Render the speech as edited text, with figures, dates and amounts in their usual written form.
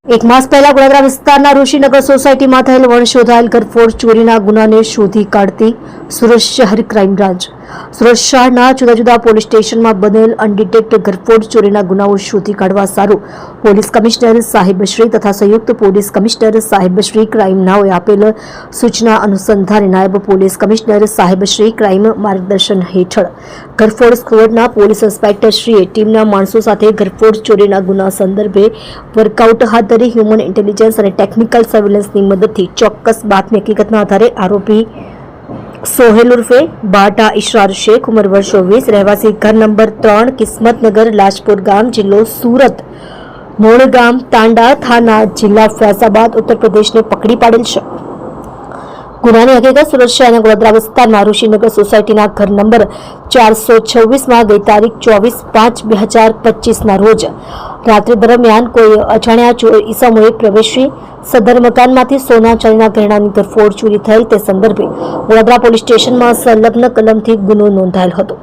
એક માસ પહેલા ગોધરા વિસ્તારના ઋષિનગર સોસાયટીમાં થયેલ વણશોધાયેલ ઘરફોડ ચોરીના ગુનાને શોધી કાઢતી સુરત શહેર ક્રાઇમ બ્રાન્ચ સુરત શહેરના જુદા જુદા પોલીસ સ્ટેશનમાં બનેલ અનડિટેક્ટ ઘરફોડ ચોરીના ગુનાઓ શોધી કાઢવા સારું પોલીસ કમિશનર સાહેબશ્રી તથા સંયુક્ત પોલીસ કમિશનર સાહેબશ્રી ક્રાઇમ નાઓએ આપેલ સૂચના અનુસંધાને નાયબ પોલીસ કમિશનર સાહેબશ્રી ક્રાઇમ માર્ગદર્શન હેઠળ ઘરફોડ સ્ક્વોડના પોલીસ ઇન્સ્પેક્ટરશ્રીએ ટીમના માણસો સાથે ઘરફોડ ચોરીના ગુના સંદર્ભે વર્કઆઉટ હાથ ધરી હ્યુમન ઇન્ટેલિજન્સ અને ટેકનિકલ સર્વેલન્સની મદદથી ચોક્કસ બાતમી હકીકતના આધારે આરોપી સોહેલ ઉર્ફે બાટા ઇશરાર શેખ ઉંમર વર્ષ 20 રહેવાસી ઘર નંબર 3 કિસ્મતનગર લાજપુર ગામ જિલ્લો સુરત મોણ ગામ તાંડા થાના જિલ્લા ફૈઝાબાદ ઉત્તર પ્રદેશને પકડી પાડેલ છે। ગુનાની હકીકત સુરત શહેરના ગોધરા વિસ્તારમાં ઋષિનગર સોસાયટીના ઘર નંબર 426માં ગઈ તારીખ 24/5/2025ના રોજ રાત્રિ દરમિયાન કોઈ અજાણ્યા ઈસમોએ પ્રવેશી સદર મકાનમાંથી સોના ચાંદીના ગહેણાની ઘરફોડ ચોરી થયેલ તે સંદર્ભે ગોધરા પોલીસ સ્ટેશનમાં સંલગ્ન કલમથી ગુનો નોંધાયેલ હતો।